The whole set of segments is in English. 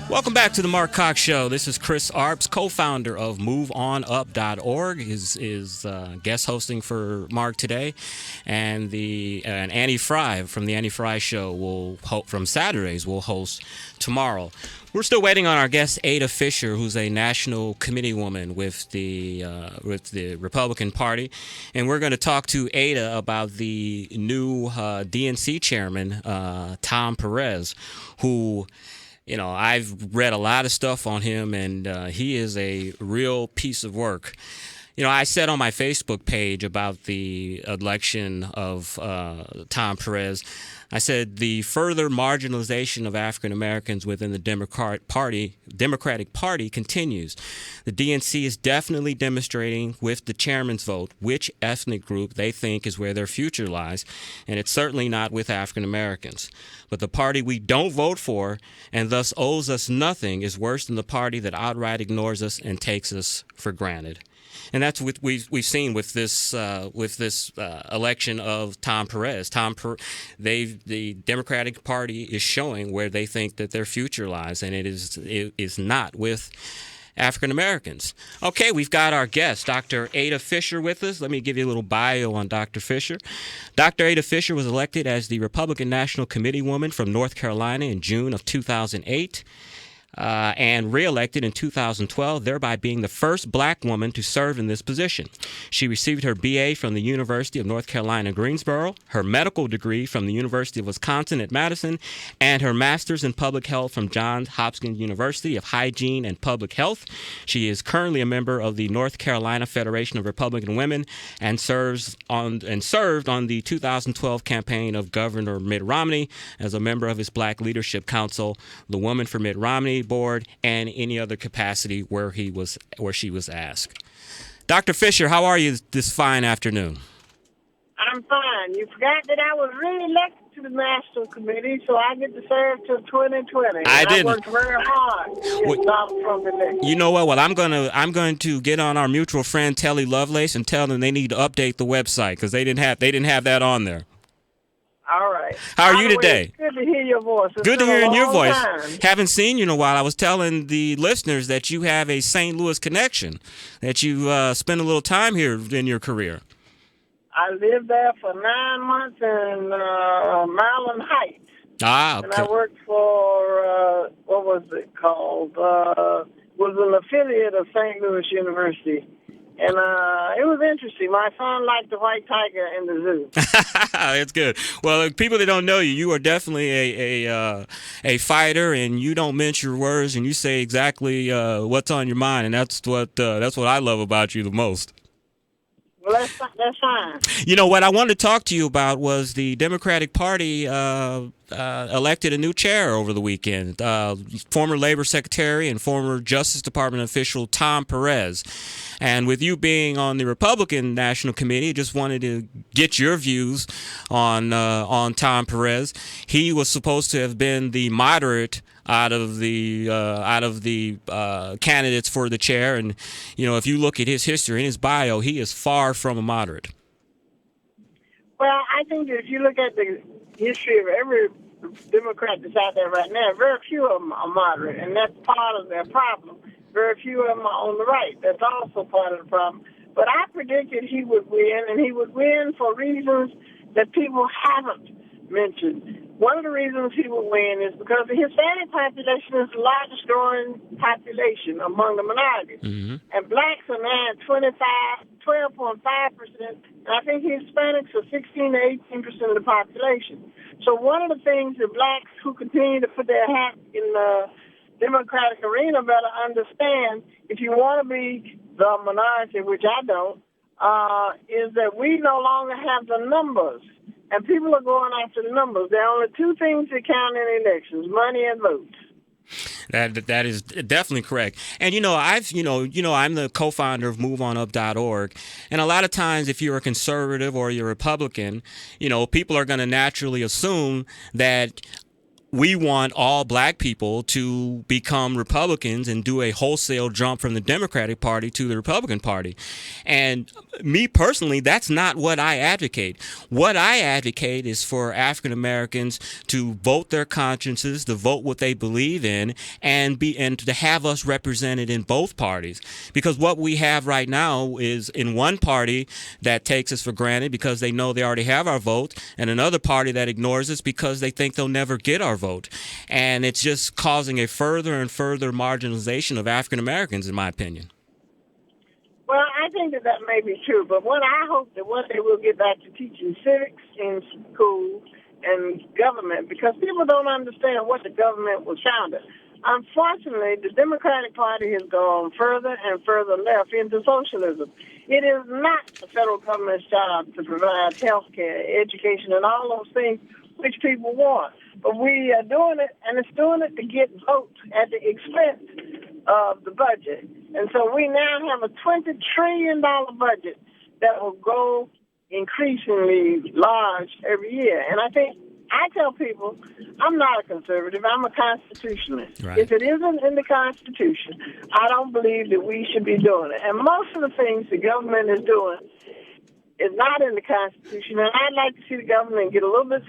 Welcome back to the Mark Cox Show. This is Chris Arps, co-founder of MoveOnUp.org, is guest hosting for Mark today, and Annie Fry from the Annie Fry Show will from Saturdays will host tomorrow. We're still waiting on our guest Ada Fisher, who's a national committee woman with the Republican Party, and we're going to talk to Ada about the new DNC chairman, Tom Perez, who. You know, I've read a lot of stuff on him, and he is a real piece of work. You know, I said on my Facebook page about the election of Tom Perez, I said the further marginalization of African Americans within the Democratic Party continues. The DNC is definitely demonstrating with the chairman's vote which ethnic group they think is where their future lies, and it's certainly not with African Americans. But the party we don't vote for and thus owes us nothing is worse than the party that outright ignores us and takes us for granted. And that's what we've seen with this election of Tom Perez. The Democratic Party is showing where they think that their future lies, and it is not with African Americans. Okay, we've got our guest, Dr. Ada Fisher, with us. Let me give you a little bio on Dr. Fisher. Dr. Ada Fisher was elected as the Republican National Committee woman from North Carolina in June of 2008. And re-elected in 2012, thereby being the first black woman to serve in this position. She received her BA from the University of North Carolina, Greensboro, her medical degree from the University of Wisconsin at Madison, and her master's in public health from Johns Hopkins University of Hygiene and Public Health. She is currently a member of the North Carolina Federation of Republican Women and served on the 2012 campaign of Governor Mitt Romney as a member of his Black Leadership Council, the Woman for Mitt Romney board, and any other capacity where she was asked. Dr. Fisher, how are you this fine afternoon? I'm fine. You forgot that I was re-elected to the National Committee, so I get to serve till 2020. I didn't. I worked very hard to get Donald Trump elected. You know what? Well, I'm going to get on our mutual friend Telly Lovelace and tell them they need to update the website because they didn't have that on there. All right. How are you today? Good to hear your voice. Good to hear your voice. Time. Haven't seen you in a while. I was telling the listeners that you have a St. Louis connection, that you spent a little time here in your career. I lived there for 9 months in Maryland Heights. Ah, okay. And I worked for, what was it called? Was an affiliate of St. Louis University. And it was interesting. My son liked the white tiger in the zoo. That's good. Well, people that don't know you, you are definitely a fighter, and you don't mince your words, and you say exactly what's on your mind, and that's what I love about you the most. Well, that's fine. You know, what I wanted to talk to you about was the Democratic Party elected a new chair over the weekend. Former Labor Secretary and former Justice Department official Tom Perez. And with you being on the Republican National Committee, just wanted to get your views on Tom Perez. He was supposed to have been the moderate out of the candidates for the chair, and you know, if you look at his history and his bio, he is far from a moderate. Well, I think if you look at the history of every Democrat that's out there right now, very few of them are moderate, and that's part of their problem. Very few of them are on the right. That's also part of the problem. But I predicted he would win, and he would win for reasons that people haven't mentioned. One of the reasons he will win is because the Hispanic population is the largest growing population among the minorities. Mm-hmm. And blacks are now at 12.5%, and I think Hispanics are 16 to 18% of the population. So one of the things that blacks who continue to put their hat in the Democratic arena better understand, if you want to be the minority, which I don't, is that we no longer have the numbers. And people are going after the numbers. There are only two things that count in elections: money and votes. That is definitely correct. And I'm the co-founder of MoveOnUp.org, and a lot of times, if you're a conservative or you're a Republican, people are going to naturally assume that we want all black people to become Republicans and do a wholesale jump from the Democratic Party to the Republican Party. And me personally, that's not what I advocate. What I advocate is for African Americans to vote their consciences, to vote what they believe in, and to have us represented in both parties. Because what we have right now is in one party that takes us for granted because they know they already have our vote, and another party that ignores us because they think they'll never get our vote. And it's just causing a further and further marginalization of African Americans, in my opinion. Well, I think that may be true, but what I hope that one day we'll get back to teaching civics in school and government, because people don't understand what the government was founded. Unfortunately, the Democratic Party has gone further and further left into socialism. It is not the federal government's job to provide health care, education, and all those things which people want. But we are doing it, and it's doing it to get votes at the expense of the budget. And so we now have a $20 trillion budget that will grow increasingly large every year. And I tell people, I'm not a conservative, I'm a constitutionalist. Right. If it isn't in the Constitution, I don't believe that we should be doing it. And most of the things the government is doing is not in the Constitution, and I'd like to see the government get a little bit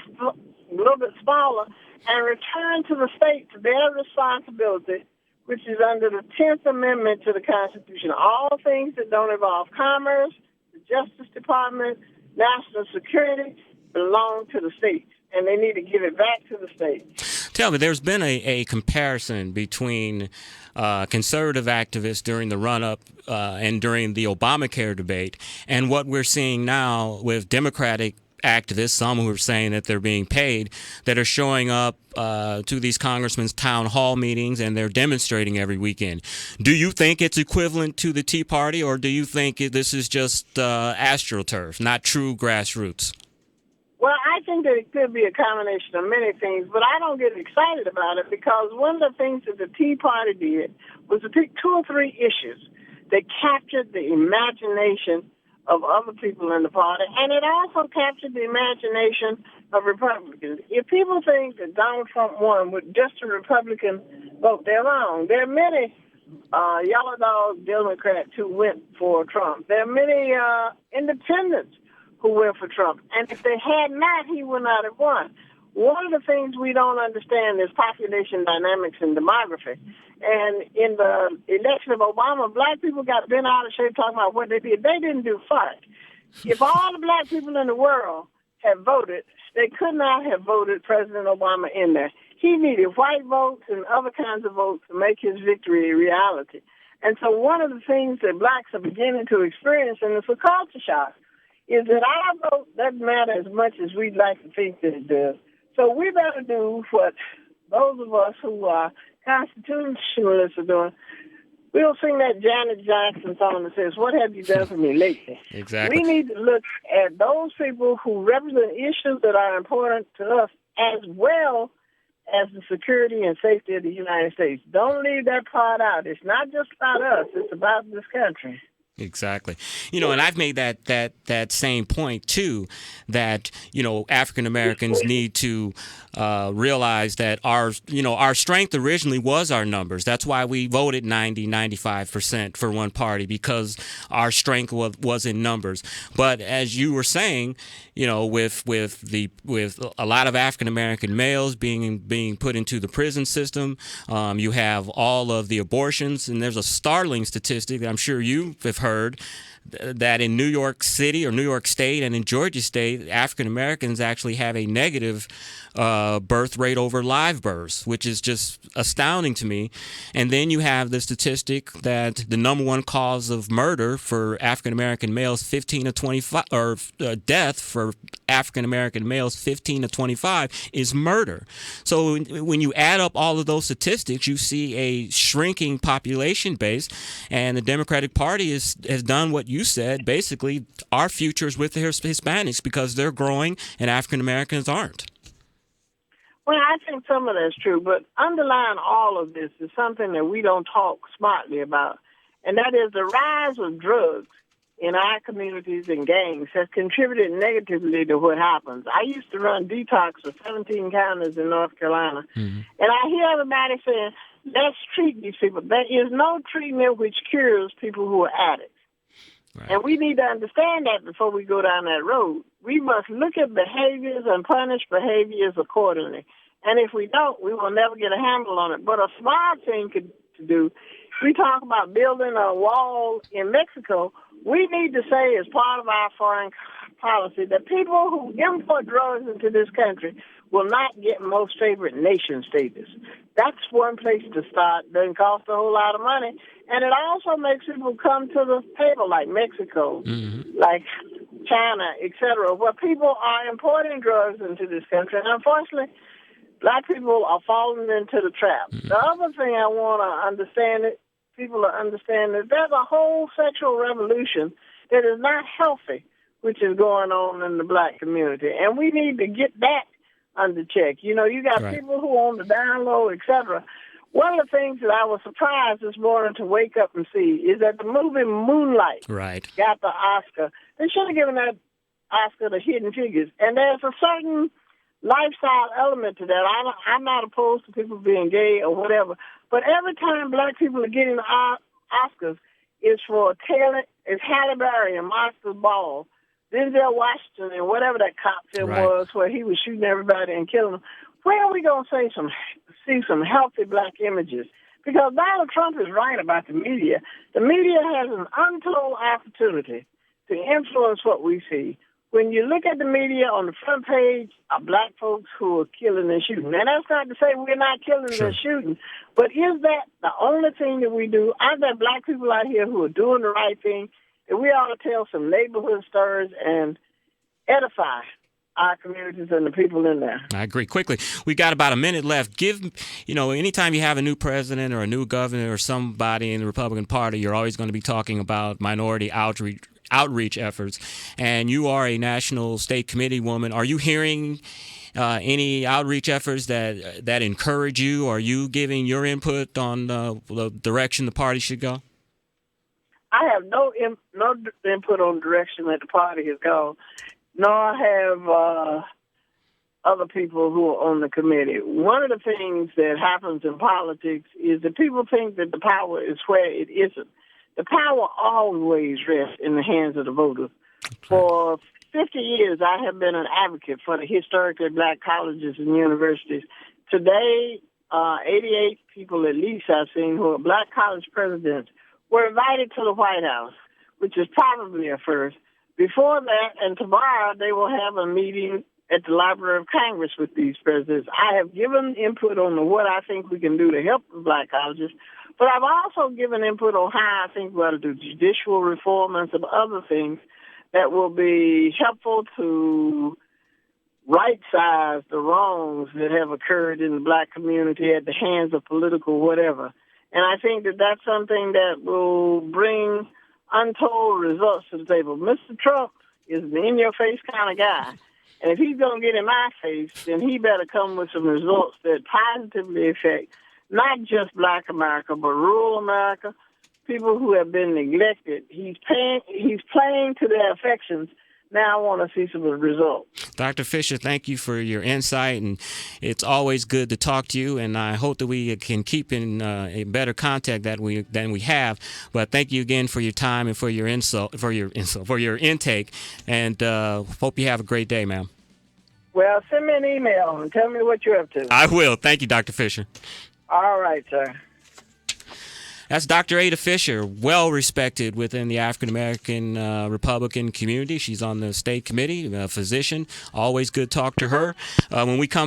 smaller and return to the states their responsibility, which is under the 10th Amendment to the Constitution. All things that don't involve commerce, the Justice Department, national security belong to the states, and they need to give it back to the states. Tell me, there's been a comparison between conservative activists during the run-up and during the Obamacare debate and what we're seeing now with Democratic activists, some who are saying that they're being paid, that are showing up to these congressmen's town hall meetings and they're demonstrating every weekend. Do you think it's equivalent to the Tea Party, or do you think this is just astroturf, not true grassroots? Well, I think that it could be a combination of many things, but I don't get excited about it because one of the things that the Tea Party did was to pick 2 or 3 issues that captured the imagination of other people in the party, and it also captured the imagination of Republicans. If people think that Donald Trump won with just a Republican vote, they're wrong. There are many yellow dog Democrats who went for Trump. There are many independents who went for Trump. And if they had not, he would not have won. One of the things we don't understand is population dynamics and demography. And in the election of Obama, black people got bent out of shape talking about what they did. They didn't do fuck. If all the black people in the world had voted, they could not have voted President Obama in there. He needed white votes and other kinds of votes to make his victory a reality. And so one of the things that blacks are beginning to experience, and it's a culture shock, is that our vote doesn't matter as much as we'd like to think that it does. So we better do what those of us who are constitutionalists are doing. We'll sing that Janet Jackson song that says, "What have you done for me lately?" Exactly. We need to look at those people who represent issues that are important to us as well as the security and safety of the United States. Don't leave that part out. It's not just about us. It's about this country. Exactly. And I've made that same point too, that, African Americans need to realize that our strength originally was our numbers. That's why we voted 95% for one party, because our strength was in numbers. But as you were saying, with a lot of African American males being put into the prison system, you have all of the abortions, and there's a startling statistic that I'm sure you have heard, that in New York City or New York State and in Georgia State, African Americans actually have a negative birth rate over live births, which is just astounding to me. And then you have the statistic that the number one cause of murder for African American males 15 to 25, or death for African American males 15 to 25 is murder. So when you add up all of those statistics, you see a shrinking population base, and the Democratic Party has done what you said. Basically, our future is with the Hispanics because they're growing and African Americans aren't. Well, I think some of that's true, but underlying all of this is something that we don't talk smartly about, and that is the rise of drugs in our communities and gangs has contributed negatively to what happens. I used to run detox for 17 counties in North Carolina, and I hear everybody saying, let's treat these people. There is no treatment which cures people who are addicts. Right. And we need to understand that before we go down that road. We must look at behaviors and punish behaviors accordingly. And if we don't, we will never get a handle on it. But a smart thing to do, we talk about building a wall in Mexico. We need to say as part of our foreign policy that people who import drugs into this country will not get most favored nation status. That's one place to start. Doesn't cost a whole lot of money. And it also makes people come to the table like Mexico, like China, et cetera, where people are importing drugs into this country. And unfortunately, black people are falling into the trap. The other thing I want to understand it, people to understand that there's a whole sexual revolution that is not healthy, which is going on in the black community. And we need to get that under check. You know, you got people who on the down low, et cetera. One of the things that I was surprised this morning to wake up and see is that the movie Moonlight got the Oscar. They should have given that Oscar to Hidden Figures. And there's a certain lifestyle element to that. I'm not opposed to people being gay or whatever, but every time black people are getting the Oscars, it's for Taylor, it's Halle Berry and Monster Ball, Denzel Washington, and whatever that cop film was where he was shooting everybody and killing them. Where are we going to see some healthy black images? Because Donald Trump is right about the media. The media has an untold opportunity to influence what we see. When you look at the media on the front page are black folks who are killing and shooting. And that's not to say we're not killing and shooting, but is that the only thing that we do? Aren't there black people out here who are doing the right thing? And we ought to tell some neighborhood stories and edify our communities and the people in there. I agree. Quickly, we got about a minute left. Anytime you have a new president or a new governor or somebody in the Republican Party, you're always going to be talking about minority outreach efforts. And you are a national state committee woman. Are you hearing any outreach efforts that encourage you? Are you giving your input on the direction the party should go? I have no input on the direction that the party has gone, nor have other people who are on the committee. One of the things that happens in politics is that people think that the power is where it isn't. The power always rests in the hands of the voters. For 50 years, I have been an advocate for the historically black colleges and universities. Today, 88 people at least I've seen who are black college presidents were invited to the White House, which is probably a first. Before that, and tomorrow, they will have a meeting at the Library of Congress with these presidents. I have given input on what I think we can do to help the black colleges, but I've also given input on how I think we ought to do judicial reform and some other things that will be helpful to right-size the wrongs that have occurred in the black community at the hands of political whatever. And I think that that's something that will bring untold results to the table. Mr. Trump is an in-your-face kind of guy. And if he's going to get in my face, then he better come with some results that positively affect not just black America, but rural America, people who have been neglected. He's playing to their affections. Now I want to see some results. Dr. Fisher, thank you for your insight, and it's always good to talk to you. And I hope that we can keep in a better contact than we have. But thank you again for your time and for your intake. And hope you have a great day, ma'am. Well, send me an email and tell me what you're up to. I will. Thank you, Dr. Fisher. All right, sir. That's Dr. Ada Fisher, well respected within the African American Republican community. She's on the state committee, a physician. Always good to talk to her. When we come